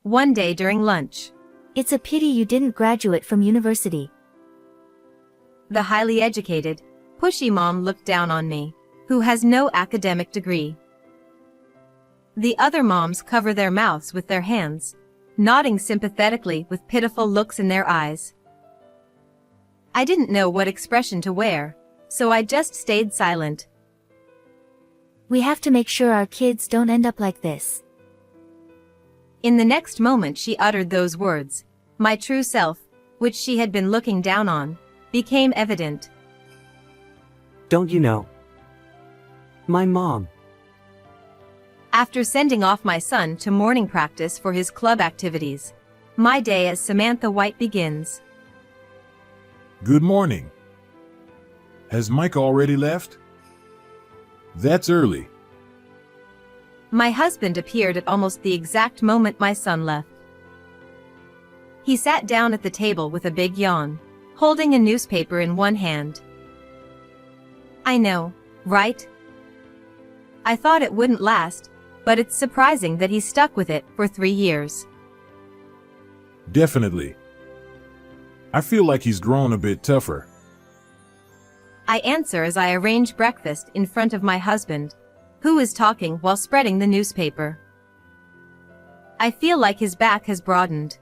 One day during lunch, It's a pity you didn't graduate from university. the highly educated, pushy mom looked down on me, who has no academic degree. The other moms cover their mouths with their hands, nodding sympathetically with pitiful looks in their eyes. I didn't know what expression to wear, so I just stayed silent. We have to make sure our kids don't end up like this. In the next moment she uttered those words, my true self, which she had been looking down on, became evident. Don't you know? My mom. After sending off my son to morning practice for his club activities, my day as Samantha White begins. Good morning. Has Mike already left? That's early. My husband appeared at almost the exact moment my son left. He sat down at the table with a big yawn, holding a newspaper in one hand. I know, right? I thought it wouldn't last, but it's surprising that he stuck with it for 3 years. Definitely. I feel like he's grown a bit tougher. I answer as I arrange breakfast in front of my husband, who is talking while spreading the newspaper. I feel like his back has broadened.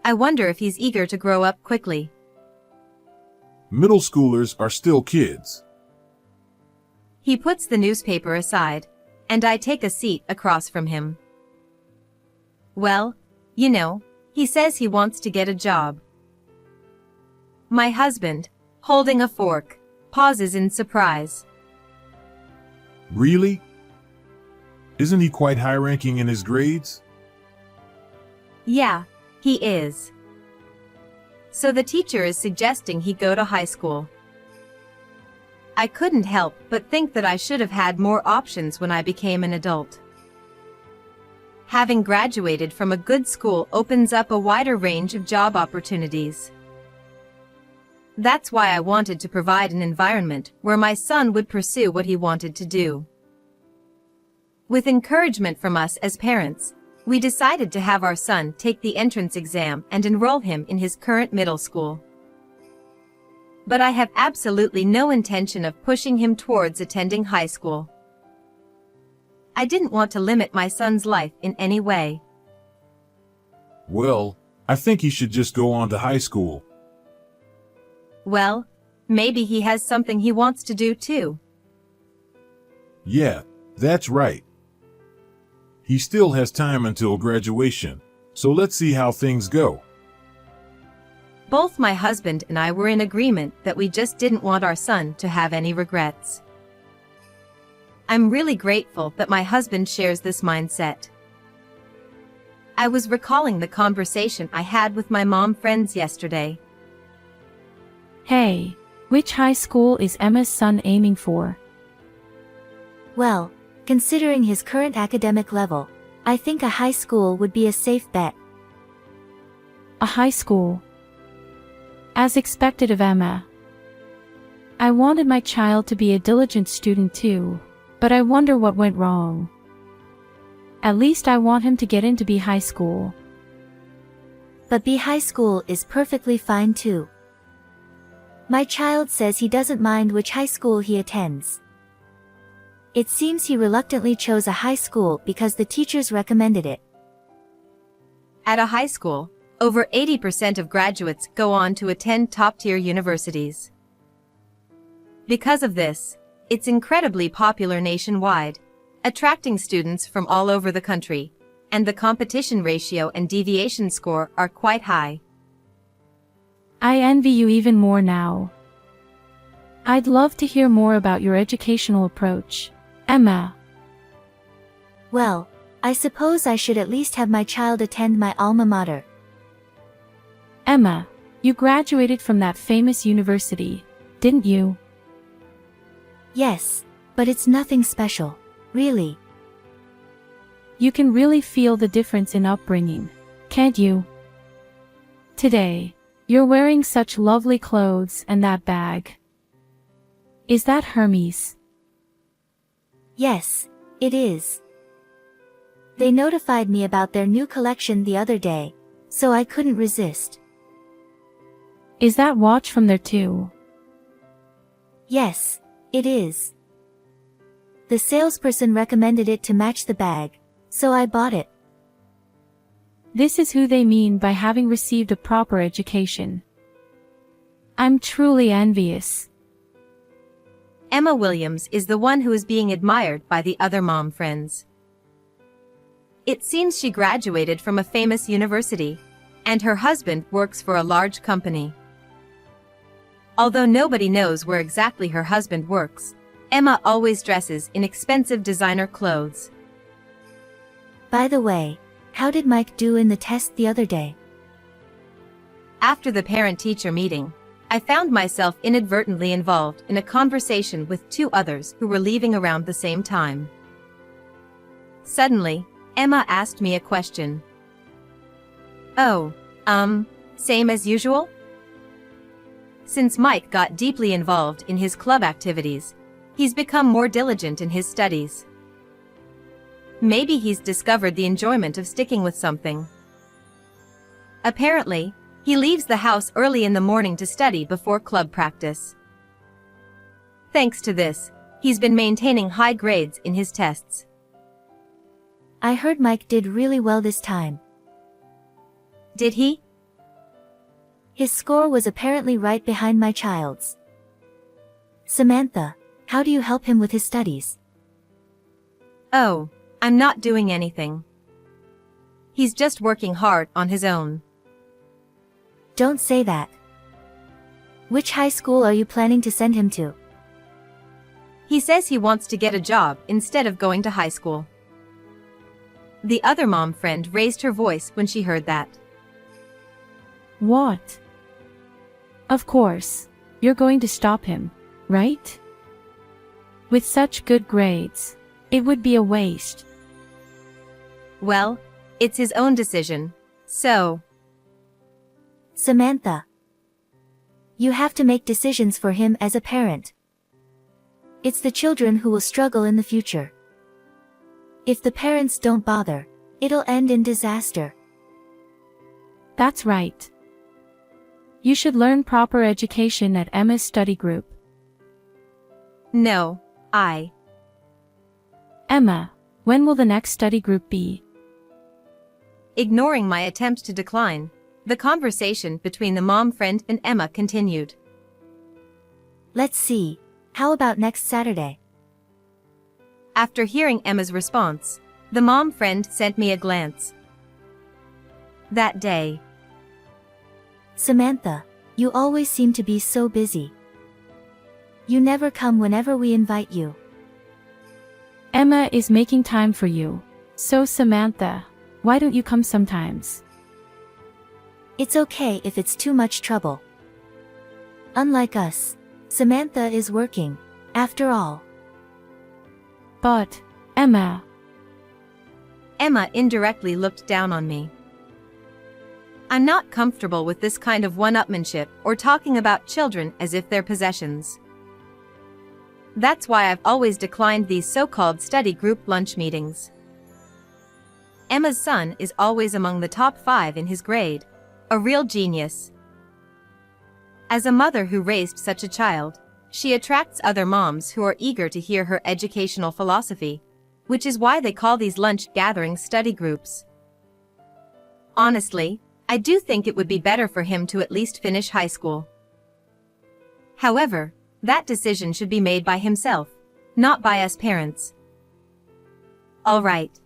I wonder if he's eager to grow up quickly. Middle schoolers are still kids. He puts the newspaper aside, and I take a seat across from him. Well, you know, he says he wants to get a job. My husband, holding a fork, pauses in surprise. Really? Isn't he quite high-ranking in his grades? Yeah, he is. So the teacher is suggesting he go to high school. I couldn't help but think that I should have had more options when I became an adult. Having graduated from a good school opens up a wider range of job opportunities. That's why I wanted to provide an environment where my son would pursue what he wanted to do. With encouragement from us as parents, we decided to have our son take the entrance exam and enroll him in his current middle school. But I have absolutely no intention of pushing him towards attending high school. I didn't want to limit my son's life in any way. Well, I think he should just go on to high school. Well, maybe he has something he wants to do too. Yeah, that's right. He still has time until graduation, so let's see how things go. Both my husband and I were in agreement that we just didn't want our son to have any regrets. I'm really grateful that my husband shares this mindset. I was recalling the conversation I had with my mom friends yesterday. Hey, which high school is Emma's son aiming for? Well, considering his current academic level, I think a high school would be a safe bet. A high school. As expected of Emma. I wanted my child to be a diligent student too, but I wonder what went wrong. At least I want him to get into B high school. But B high school is perfectly fine too. My child says he doesn't mind which high school he attends. It seems he reluctantly chose a high school because the teachers recommended it. At a high school, over 80% of graduates go on to attend top-tier universities. Because of this, it's incredibly popular nationwide, attracting students from all over the country, and the competition ratio and deviation score are quite high. I envy you even more now. I'd love to hear more about your educational approach, Emma. Well, I suppose I should at least have my child attend my alma mater. Emma, you graduated from that famous university, didn't you? Yes, but it's nothing special, really. You can really feel the difference in upbringing, can't you? Today, you're wearing such lovely clothes and that bag. Is that Hermes? Yes, it is. They notified me about their new collection the other day, so I couldn't resist. Is that watch from there too? Yes, it is. The salesperson recommended it to match the bag, so I bought it. This is who they mean by having received a proper education. I'm truly envious. Emma Williams is the one who is being admired by the other mom friends. It seems she graduated from a famous university, and her husband works for a large company. Although nobody knows where exactly her husband works, Emma always dresses in expensive designer clothes. By the way, how did Mike do in the test the other day? After the parent-teacher meeting, I found myself inadvertently involved in a conversation with two others who were leaving around the same time. Suddenly, Emma asked me a question. Oh, same as usual? Since Mike got deeply involved in his club activities, he's become more diligent in his studies. Maybe he's discovered the enjoyment of sticking with something. Apparently, he leaves the house early in the morning to study before club practice. Thanks to this, he's been maintaining high grades in his tests. I heard Mike did really well this time. Did he? His score was apparently right behind my child's. Samantha, how do you help him with his studies? Oh, I'm not doing anything. He's just working hard on his own. Don't say that. Which high school are you planning to send him to? He says he wants to get a job instead of going to high school. The other mom friend raised her voice when she heard that. What? Of course, you're going to stop him, right? With such good grades, it would be a waste. Well, it's his own decision, so... Samantha. You have to make decisions for him as a parent. It's the children who will struggle in the future. If the parents don't bother, it'll end in disaster. That's right. You should learn proper education at Emma's study group. No, Emma, when will the next study group be? Ignoring my attempt to decline, the conversation between the mom friend and Emma continued. Let's see, how about next Saturday? After hearing Emma's response, the mom friend sent me a glance. That day. Samantha, you always seem to be so busy. You never come whenever we invite you. Emma is making time for you. So Samantha, why don't you come sometimes? It's okay if it's too much trouble. Unlike us, Samantha is working, after all. But, Emma. Emma indirectly looked down on me. I'm not comfortable with this kind of one-upmanship or talking about children as if they're possessions. That's why I've always declined these so-called study group lunch meetings. Emma's son is always among the top 5 in his grade, a real genius. As a mother who raised such a child, she attracts other moms who are eager to hear her educational philosophy, which is why they call these lunch gatherings study groups. Honestly, I do think it would be better for him to at least finish high school. However, that decision should be made by himself, not by us parents. All right.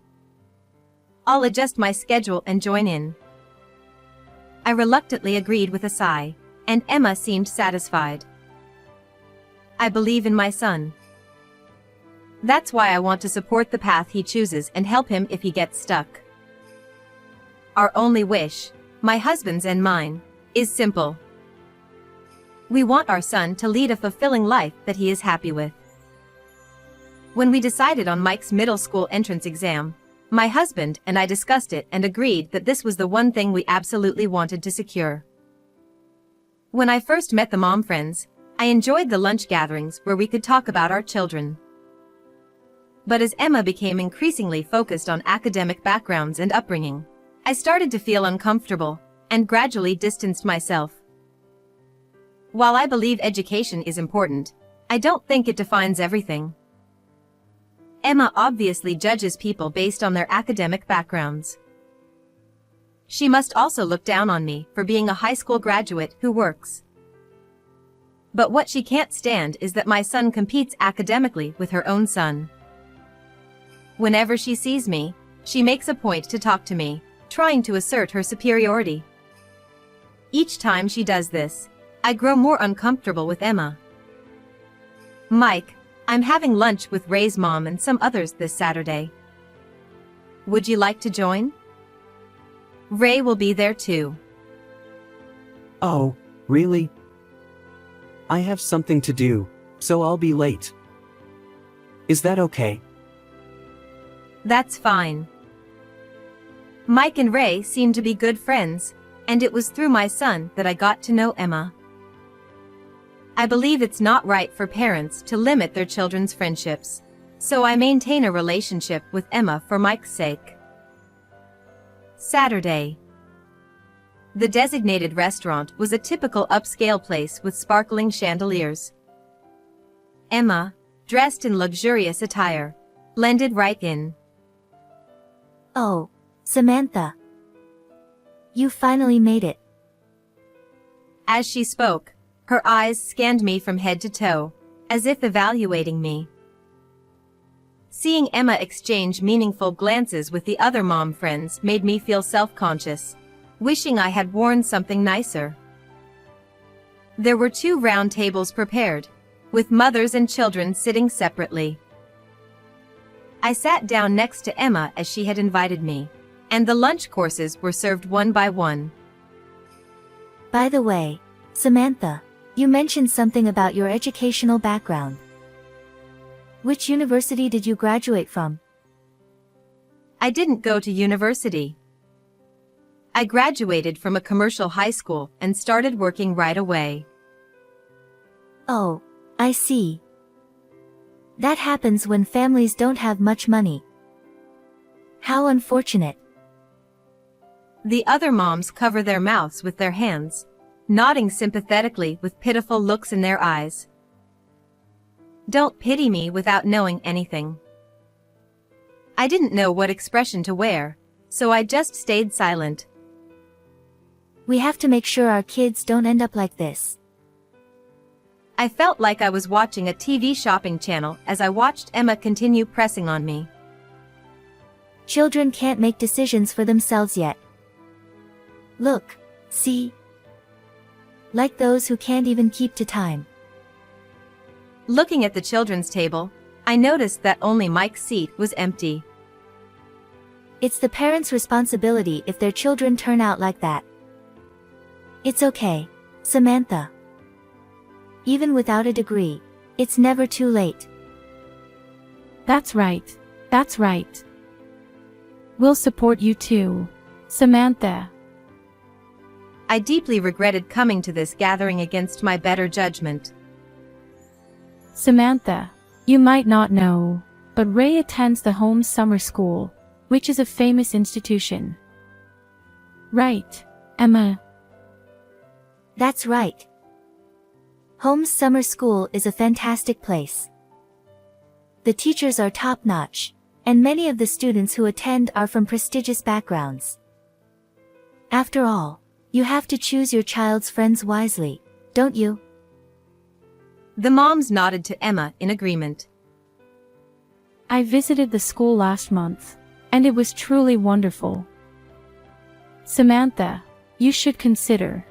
I'll adjust my schedule and join in. I reluctantly agreed with a sigh, and Emma seemed satisfied. I believe in my son. That's why I want to support the path he chooses and help him if he gets stuck. Our only wish, my husband's and mine, is simple. We want our son to lead a fulfilling life that he is happy with. When we decided on Mike's middle school entrance exam, my husband and I discussed it and agreed that this was the one thing we absolutely wanted to secure. When I first met the mom friends, I enjoyed the lunch gatherings where we could talk about our children. But as Emma became increasingly focused on academic backgrounds and upbringing, I started to feel uncomfortable and gradually distanced myself. While I believe education is important, I don't think it defines everything. Emma obviously judges people based on their academic backgrounds. She must also look down on me for being a high school graduate who works. But what she can't stand is that my son competes academically with her own son. Whenever she sees me, she makes a point to talk to me, trying to assert her superiority. Each time she does this, I grow more uncomfortable with Emma. Mike, I'm having lunch with Ray's mom and some others this Saturday. Would you like to join? Ray will be there too. Oh, really? I have something to do, so I'll be late. Is that okay? That's fine. Mike and Ray seem to be good friends, and it was through my son that I got to know Emma. I believe it's not right for parents to limit their children's friendships, so I maintain a relationship with Emma for Mike's sake. Saturday. The designated restaurant was a typical upscale place with sparkling chandeliers. Emma, dressed in luxurious attire, blended right in. Oh, Samantha. You finally made it. As she spoke, her eyes scanned me from head to toe, as if evaluating me. Seeing Emma exchange meaningful glances with the other mom friends made me feel self-conscious, wishing I had worn something nicer. There were 2 round tables prepared, with mothers and children sitting separately. I sat down next to Emma as she had invited me, and the lunch courses were served one by one. By the way, Samantha, you mentioned something about your educational background. Which university did you graduate from? I didn't go to university. I graduated from a commercial high school and started working right away. Oh, I see. That happens when families don't have much money. How unfortunate. The other moms cover their mouths with their hands, nodding sympathetically with pitiful looks in their eyes. Don't pity me without knowing anything. I didn't know what expression to wear, so I just stayed silent. We have to make sure our kids don't end up like this. I felt like I was watching a TV shopping channel as I watched Emma continue pressing on me. Children can't make decisions for themselves yet. Look, see? Like those who can't even keep to time. Looking at the children's table, I noticed that only Mike's seat was empty. It's the parents' responsibility if their children turn out like that. It's okay, Samantha. Even without a degree, it's never too late. That's right. That's right. We'll support you too, Samantha. I deeply regretted coming to this gathering against my better judgment. Samantha, you might not know, but Ray attends the Holmes Summer School, which is a famous institution. Right, Emma? That's right. Holmes Summer School is a fantastic place. The teachers are top-notch, and many of the students who attend are from prestigious backgrounds. After all, you have to choose your child's friends wisely, don't you? The moms nodded to Emma in agreement. I visited the school last month, and it was truly wonderful. Samantha, you should consider.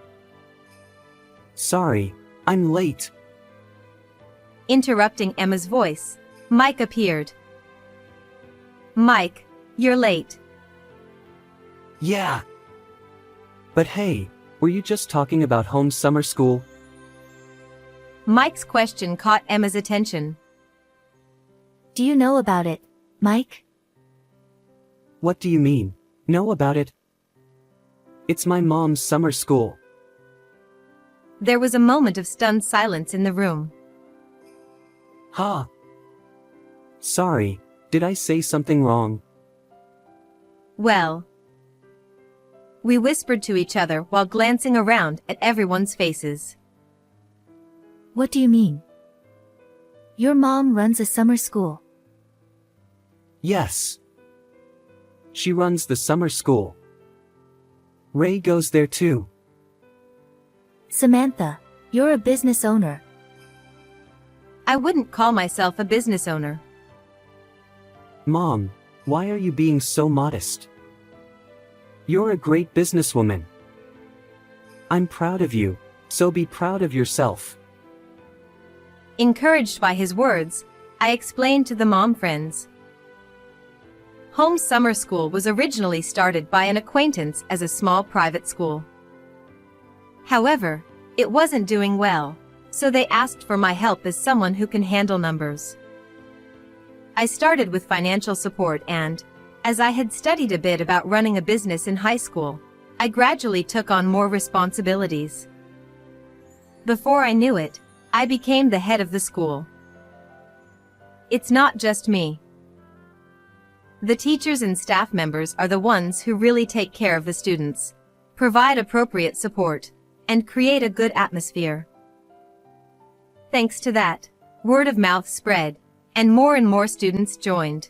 Sorry, I'm late. Interrupting Emma's voice, Mike appeared. Mike, you're late. Yeah. But hey, were you just talking about Holmes Summer School? Mike's question caught Emma's attention. Do you know about it, Mike? What do you mean, know about it? It's my mom's summer school. There was a moment of stunned silence in the room. Ha. Sorry, Did I say something wrong? Well. We whispered to each other while glancing around at everyone's faces. What do you mean? Your mom runs a summer school. Yes. She runs the summer school. Ray goes there too. Samantha, you're a business owner. I wouldn't call myself a business owner. Mom, why are you being so modest? You're a great businesswoman. I'm proud of you, so be proud of yourself. Encouraged by his words, I explained to the mom friends. Home Summer School was originally started by an acquaintance as a small private school. However, it wasn't doing well, so they asked for my help as someone who can handle numbers. I started with financial support and, as I had studied a bit about running a business in high school, I gradually took on more responsibilities. Before I knew it, I became the head of the school. It's not just me. The teachers and staff members are the ones who really take care of the students, provide appropriate support, and create a good atmosphere. Thanks to that, word of mouth spread, and more students joined.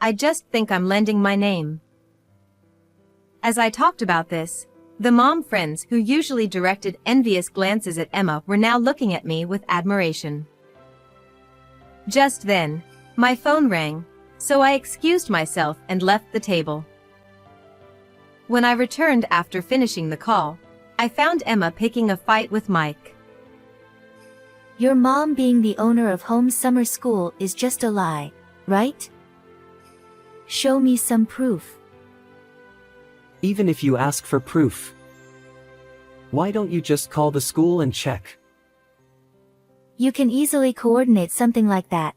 I just think I'm lending my name. As I talked about this, the mom friends who usually directed envious glances at Emma were now looking at me with admiration. Just then, my phone rang, so I excused myself and left the table. When I returned after finishing the call, I found Emma picking a fight with Mike. Your mom being the owner of Home Summer School is just a lie, right? Show me some proof. Even if you ask for proof. Why don't you just call the school and check? You can easily coordinate something like that.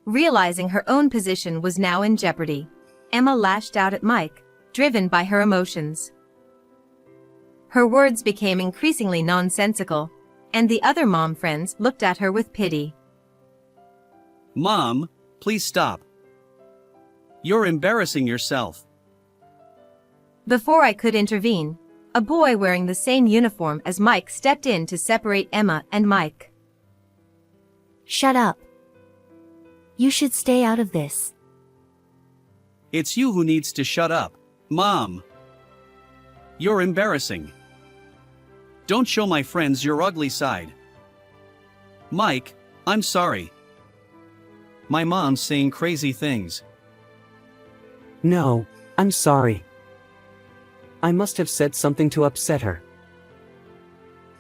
Realizing her own position was now in jeopardy, Emma lashed out at Mike, driven by her emotions. Her words became increasingly nonsensical, and the other mom friends looked at her with pity. Mom, please stop. You're embarrassing yourself. Before I could intervene, a boy wearing the same uniform as Mike stepped in to separate Emma and Mike. Shut up. You should stay out of this. It's you who needs to shut up, Mom. You're embarrassing. Don't show my friends your ugly side. Mike, I'm sorry. My mom's saying crazy things. No, I'm sorry. I must have said something to upset her.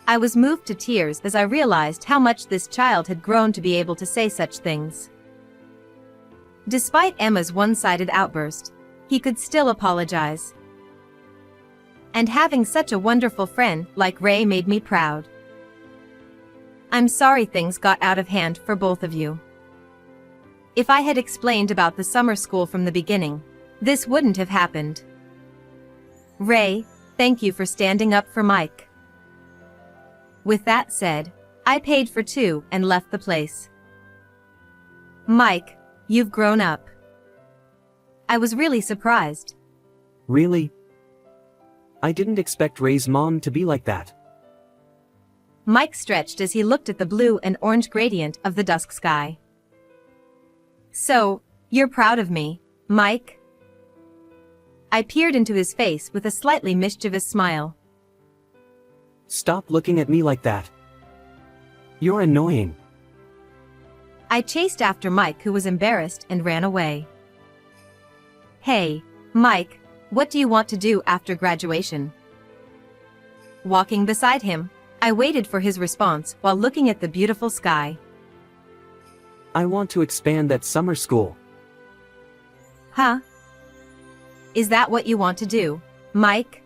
I was moved to tears as I realized how much this child had grown to be able to say such things. Despite Emma's one-sided outburst, he could still apologize. And having such a wonderful friend like Ray made me proud. I'm sorry things got out of hand for both of you. If I had explained about the summer school from the beginning, this wouldn't have happened. Ray, thank you for standing up for Mike. With that said, I paid for two and left the place. Mike, you've grown up. I was really surprised. Really? I didn't expect Ray's mom to be like that. Mike stretched as he looked at the blue and orange gradient of the dusk sky. So, you're proud of me, Mike? I peered into his face with a slightly mischievous smile. Stop looking at me like that. You're annoying. I chased after Mike, who was embarrassed and ran away. Hey, Mike, what do you want to do after graduation? Walking beside him, I waited for his response while looking at the beautiful sky. I want to expand that summer school. Huh? Is that what you want to do, Mike?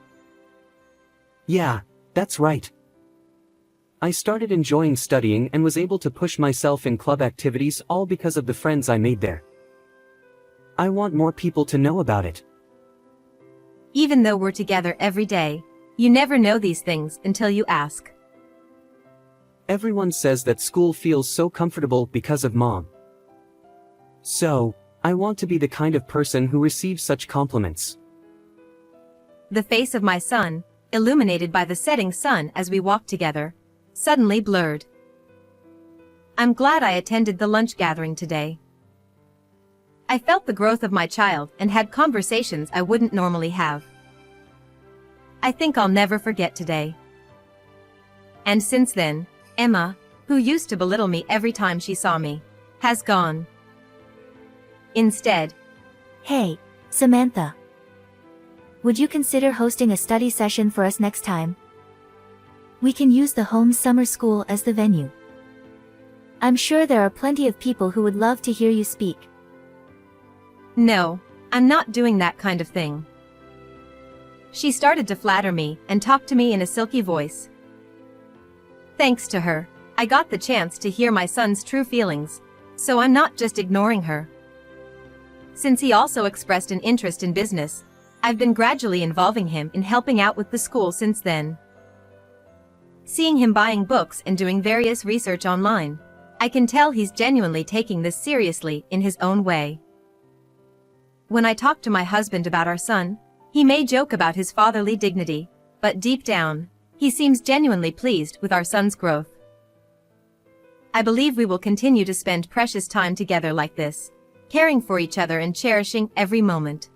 Yeah, that's right. I started enjoying studying and was able to push myself in club activities all because of the friends I made there. I want more people to know about it. Even though we're together every day, you never know these things until you ask. Everyone says that school feels so comfortable because of Mom. So, I want to be the kind of person who receives such compliments. The face of my son, illuminated by the setting sun as we walked together, suddenly blurred. I'm glad I attended the lunch gathering today. I felt the growth of my child and had conversations I wouldn't normally have. I think I'll never forget today. And since then, Emma, who used to belittle me every time she saw me, has gone. Instead, Hey, Samantha. Would you consider hosting a study session for us next time? We can use the home summer school as the venue. I'm sure there are plenty of people who would love to hear you speak. no, I'm not doing that kind of thing. She started to flatter me and talk to me in a silky voice. Thanks to her, I got the chance to hear my son's true feelings, so I'm not just ignoring her. Since he also expressed an interest in business, I've been gradually involving him in helping out with the school since then. Seeing him buying books and doing various research online, I can tell he's genuinely taking this seriously in his own way. When I talk to my husband about our son, he may joke about his fatherly dignity, but deep down, he seems genuinely pleased with our son's growth. I believe we will continue to spend precious time together like this, caring for each other and cherishing every moment.